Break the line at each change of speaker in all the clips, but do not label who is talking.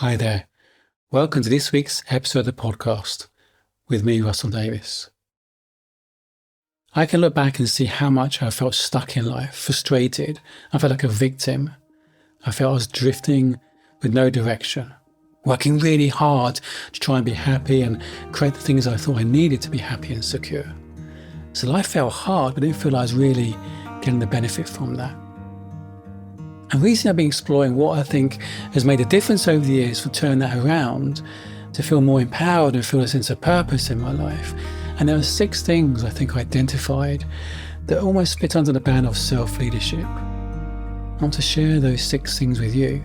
Hi there. Welcome to this week's episode of the podcast with me, Russell Davis. I can look back and see how much I felt stuck in life, frustrated. I felt like a victim. I felt I was drifting with no direction, working really hard to try and be happy and create the things I thought I needed to be happy and secure. So life felt hard, but I didn't feel I was really getting the benefit from that. And recently I've been exploring what I think has made a difference over the years for turning that around to feel more empowered and feel a sense of purpose in my life. And there are 6 things I think I identified that almost fit under the banner of self-leadership. I want to share those 6 things with you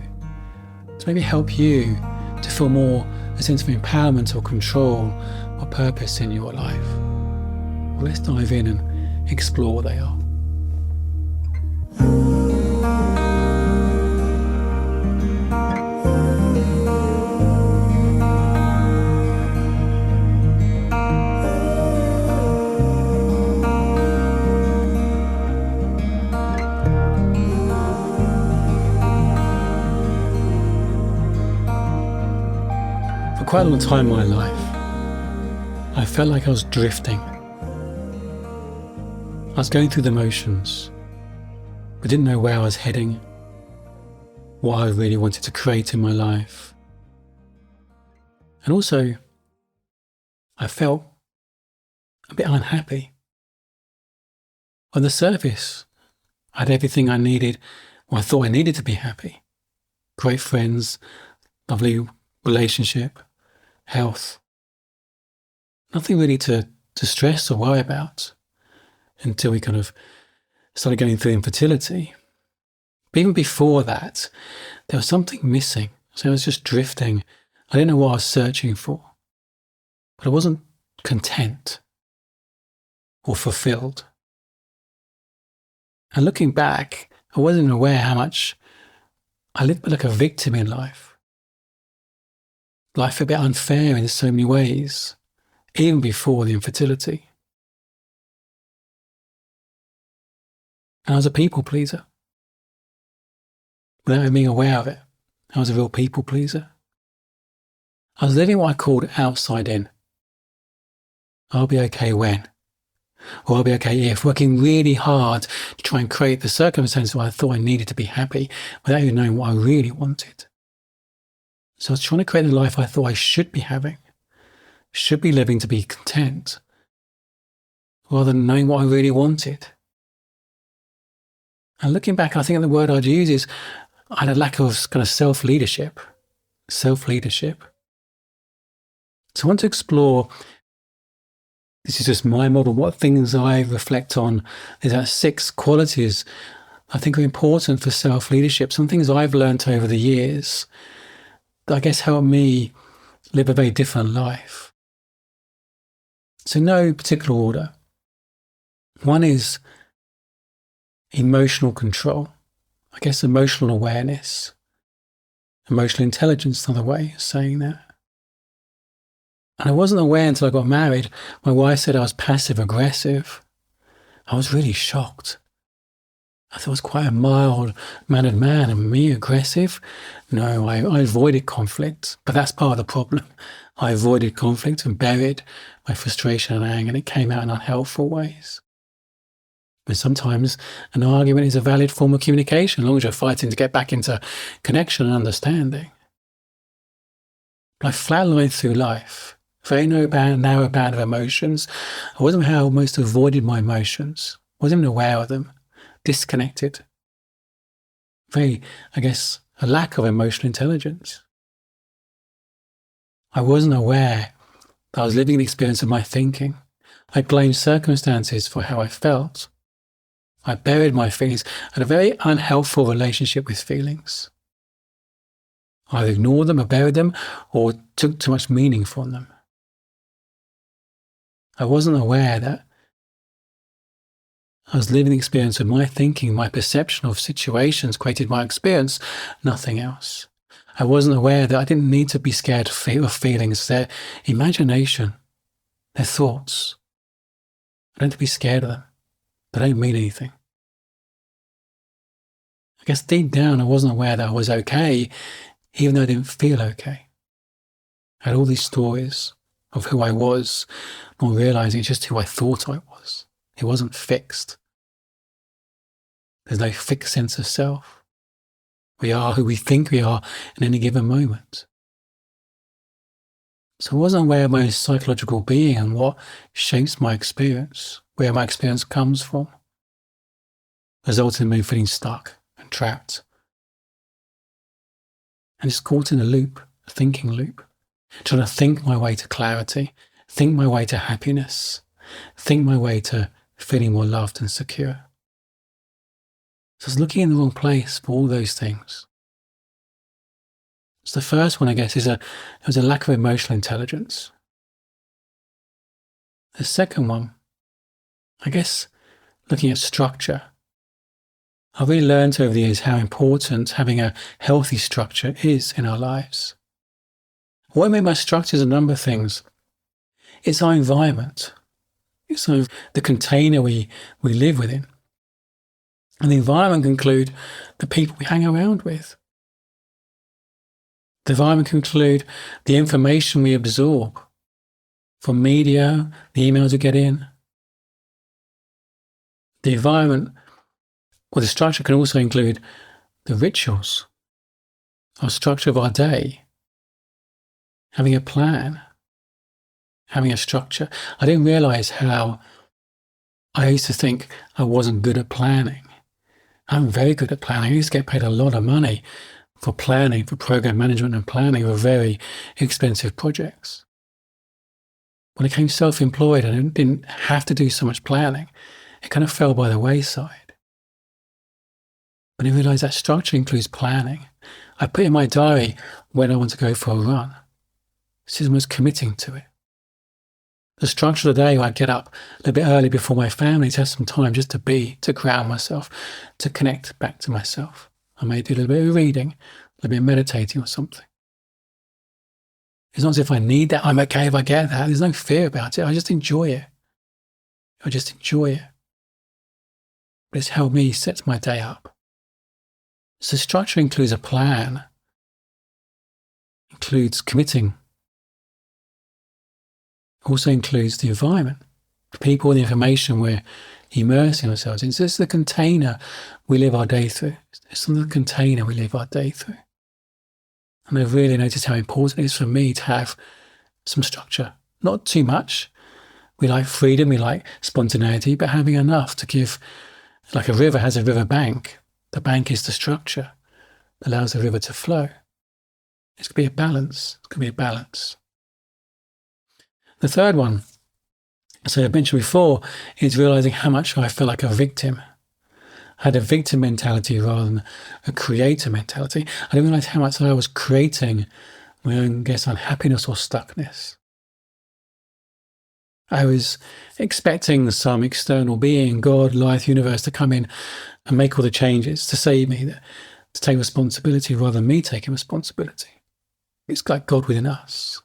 to maybe help you to feel more a sense of empowerment or control or purpose in your life. Well, let's dive in and explore what they are. For quite a long time in my life, I felt like I was drifting. I was going through the motions, but didn't know where I was heading, what I really wanted to create in my life. And also, I felt a bit unhappy. On the surface, I had everything I needed, or I thought I needed to be happy. Great friends, lovely relationship, health. Nothing really to stress or worry about until we kind of started going through infertility. But even before that, there was something missing. So I was just drifting. I didn't know what I was searching for. But I wasn't content or fulfilled. And looking back, I wasn't aware how much I lived like a victim in life. Life a bit unfair in so many ways, even before the infertility. And I was a people pleaser. Without being aware of it, I was a real people pleaser. I was living what I called outside in. I'll be okay when, or I'll be okay if, working really hard to try and create the circumstances where I thought I needed to be happy without even knowing what I really wanted. So I was trying to create the life I thought I should be having, should be living to be content, rather than knowing what I really wanted. And looking back, I think the word I'd use is I had a lack of kind of self-leadership. Self-leadership. So I want to explore, this is just my model, what things I reflect on. There's 6 qualities I think are important for self-leadership, some things I've learned over the years that I guess help me live a very different life. So no particular order. One is emotional control. I guess emotional awareness. Emotional intelligence, another way of saying that. And I wasn't aware until I got married. My wife said I was passive aggressive. I was really shocked. I thought I was quite a mild-mannered man, and me aggressive? No, I avoided conflict, but that's part of the problem. I avoided conflict and buried my frustration and anger, and it came out in unhelpful ways. But sometimes an argument is a valid form of communication, as long as you're fighting to get back into connection and understanding. But I flatlined through life, very narrow band of emotions. I wasn't how I almost avoided my emotions. I wasn't even aware of them. Disconnected. Very, I guess, a lack of emotional intelligence. I wasn't aware that I was living the experience of my thinking. I blamed circumstances for how I felt. I buried my feelings. I had a very unhelpful relationship with feelings. I ignored them or buried them or took too much meaning from them. I wasn't aware that I was living the experience of my thinking, my perception of situations created my experience, nothing else. I wasn't aware that I didn't need to be scared of feelings, their imagination, their thoughts. I don't have to be scared of them. They don't mean anything. I guess deep down I wasn't aware that I was okay even though I didn't feel okay. I had all these stories of who I was, not realizing it's just who I thought I was. It wasn't fixed. There's no fixed sense of self. We are who we think we are in any given moment. So I wasn't aware of my psychological being and what shapes my experience, where my experience comes from, resulting in me feeling stuck and trapped. And just caught in a loop, a thinking loop, trying to think my way to clarity, think my way to happiness, think my way to feeling more loved and secure. So I was looking in the wrong place for all those things. So the first one, I guess, there was a lack of emotional intelligence. The second one, I guess, looking at structure. I've really learned over the years how important having a healthy structure is in our lives. What I mean by structure is a number of things. It's our environment. It's the container we live within. And the environment can include the people we hang around with. The environment can include the information we absorb from media, the emails we get in. The environment, or the structure, can also include the rituals, our structure of our day, having a plan, having a structure. I didn't realize how I used to think I wasn't good at planning. I'm very good at planning. I used to get paid a lot of money for planning, for program management and planning of very expensive projects. When I became self-employed and I didn't have to do so much planning, it kind of fell by the wayside. But I realized that structure includes planning. I put in my diary when I want to go for a run. This is almost committing to it. The structure of the day, I get up a little bit early before my family to have some time just to be, to ground myself, to connect back to myself. I may do a little bit of reading, a little bit of meditating or something. It's not as if I need that. I'm okay if I get that. There's no fear about it. I just enjoy it. I just enjoy it. But it's how me sets my day up. So structure includes a plan, includes committing, also includes the environment, the people and the information we're immersing ourselves in. So this is the container we live our day through. It's the container we live our day through. And I've really noticed how important it is for me to have some structure. Not too much. We like freedom, we like spontaneity, but having enough to give, like a river has a river bank. The bank is the structure that allows the river to flow. It's going to be a balance. It's going to be a balance. The third one, as I mentioned before, is realizing how much I feel like a victim. I had a victim mentality rather than a creator mentality. I didn't realize how much I was creating my own, unhappiness or stuckness. I was expecting some external being, God, life, universe, to come in and make all the changes, to save me, to take responsibility rather than me taking responsibility. It's like God within us.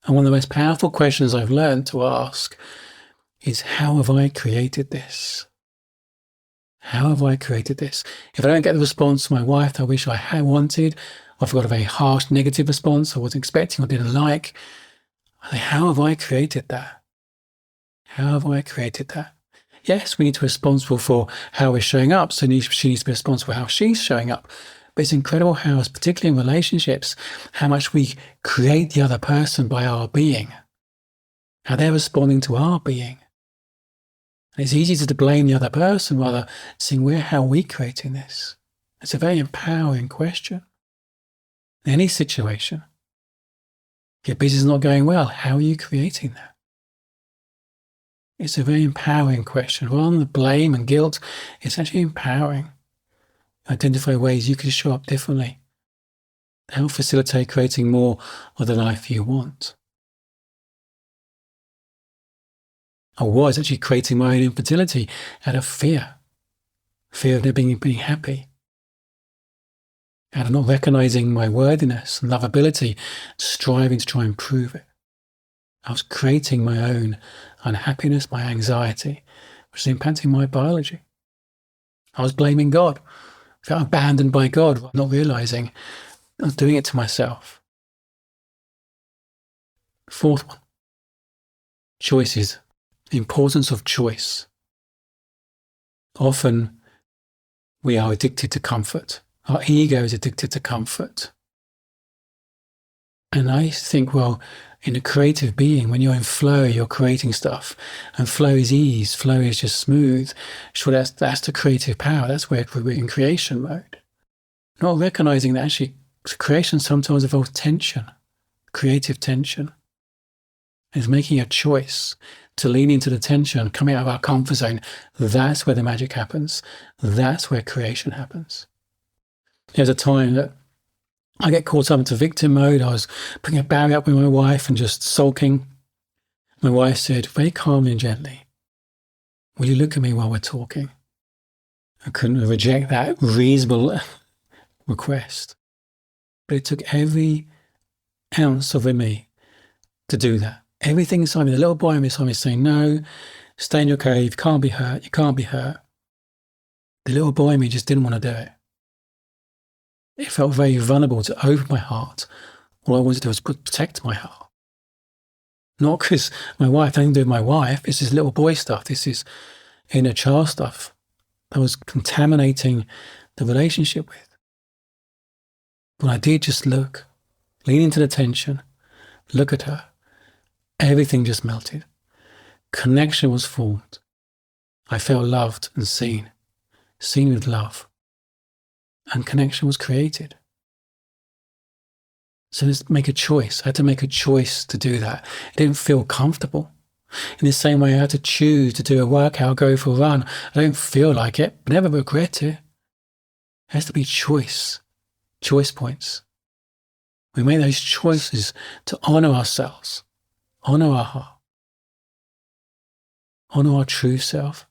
And one of the most powerful questions I've learned to ask is, how have I created this? How have I created this? If I don't get the response from my wife that I wish I had wanted, or if I got a very harsh, negative response I wasn't expecting or didn't like, I think, how have I created that? How have I created that? Yes, we need to be responsible for how we're showing up, so she needs to be responsible for how she's showing up. But it's incredible how, particularly in relationships, how much we create the other person by our being, how they're responding to our being. And it's easy to blame the other person rather than seeing how are we creating this. It's a very empowering question. In any situation, if your business is not going well, how are you creating that? It's a very empowering question. Rather than the blame and guilt, it's actually empowering. Identify ways you can show up differently. Help facilitate creating more of the life you want. I was actually creating my own infertility out of fear of never being happy, out of not recognizing my worthiness and lovability, striving to try and prove it. I was creating my own unhappiness, my anxiety, which was impacting my biology. I was blaming God. I felt abandoned by God, not realizing I was doing it to myself. Fourth one, choices. The importance of choice. Often we are addicted to comfort. Our ego is addicted to comfort. And I think, well, in a creative being, when you're in flow, you're creating stuff. And flow is ease. Flow is just smooth. So that's the creative power. That's where we're in creation mode. Not recognizing that actually creation sometimes involves tension, creative tension. It's making a choice to lean into the tension, coming out of our comfort zone. That's where the magic happens. That's where creation happens. There's a time that I get caught up into victim mode. I was putting a barrier up with my wife and just sulking. My wife said, very calmly and gently, will you look at me while we're talking? I couldn't reject that reasonable request. But it took every ounce of me to do that. Everything inside me, the little boy inside me is saying, no, stay in your cave, you can't be hurt, you can't be hurt. The little boy in me just didn't want to do it. It felt very vulnerable to open my heart. All I wanted to do was protect my heart. Not because my wife, nothing to do with my wife, this is little boy stuff, this is inner child stuff that was contaminating the relationship with. But I did just look, lean into the tension, look at her. Everything just melted. Connection was formed. I felt loved and seen with love. And connection was created. So let's make a choice. I had to make a choice to do that. It didn't feel comfortable. In the same way I had to choose to do a workout, go for a run. I don't feel like it, but never regret it. It has to be choice points. We make those choices to honor ourselves, honor our heart, honor our true self,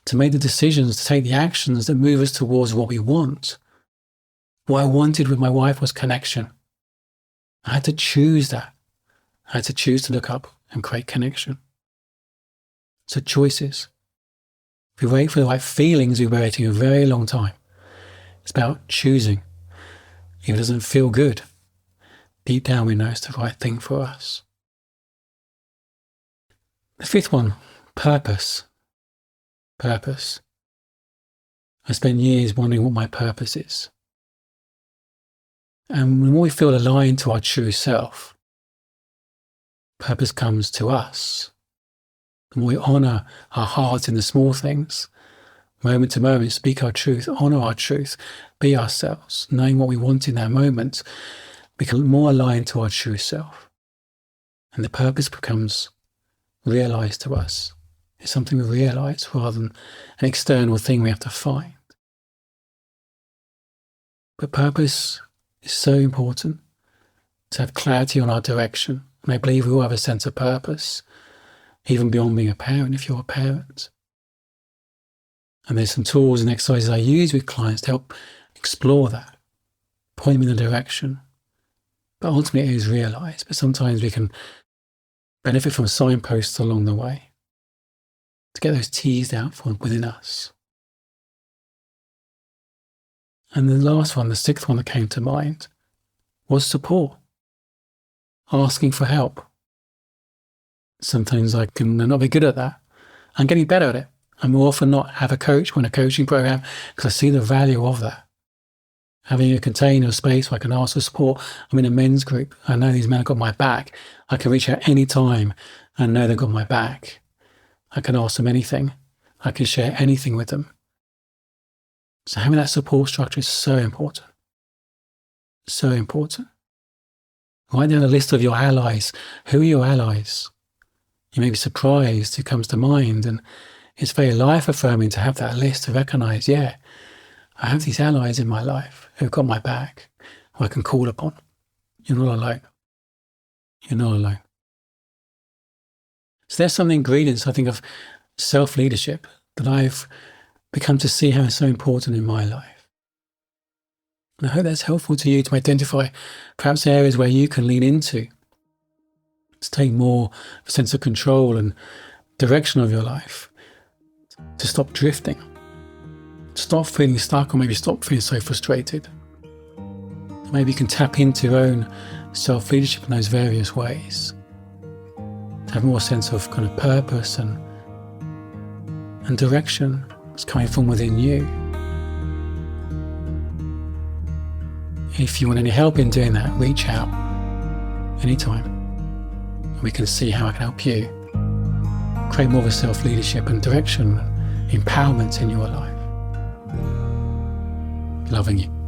to make the decisions, to take the actions that move us towards what we want. What I wanted with my wife was connection. I had to choose that. I had to choose to look up and create connection. So choices. If we wait for the right feelings, we're waiting a very long time. It's about choosing. If it doesn't feel good, deep down we know it's the right thing for us. The fifth one, purpose. Purpose. I spent years wondering what my purpose is. And the more we feel aligned to our true self, purpose comes to us. The more we honour our hearts in the small things, moment to moment, speak our truth, honour our truth, be ourselves, knowing what we want in that moment, become more aligned to our true self. And the purpose becomes realised to us. It's something we realise rather than an external thing we have to find. But purpose is so important, to have clarity on our direction. And I believe we all have a sense of purpose, even beyond being a parent, if you're a parent. And there's some tools and exercises I use with clients to help explore that, point them in the direction. But ultimately it is realised. But sometimes we can benefit from signposts along the way to get those teased out from within us. And the last one, the sixth one that came to mind, was support. Asking for help. Sometimes I can not be good at that. I'm getting better at it. I more often not have a coach or in a coaching program because I see the value of that. Having a container, a space where I can ask for support. I'm in a men's group. I know these men have got my back. I can reach out any time and know they've got my back. I can ask them anything. I can share anything with them. So having that support structure is so important. So important. Write down a list of your allies. Who are your allies? You may be surprised who comes to mind, and it's very life-affirming to have that list to recognise, yeah, I have these allies in my life who've got my back, who I can call upon. You're not alone. You're not alone. So there's some of the ingredients, I think, of self-leadership that I've become to see how it's so important in my life. And I hope that's helpful to you to identify perhaps areas where you can lean into to take more of a sense of control and direction of your life, to stop drifting, to stop feeling stuck, or maybe stop feeling so frustrated, Maybe you can tap into your own self-leadership in those various ways, to have more sense of kind of purpose and direction that's coming from within you. If you want any help in doing that, reach out anytime, and we can see how I can help you create more of a self-leadership and direction, empowerment in your life. Loving you.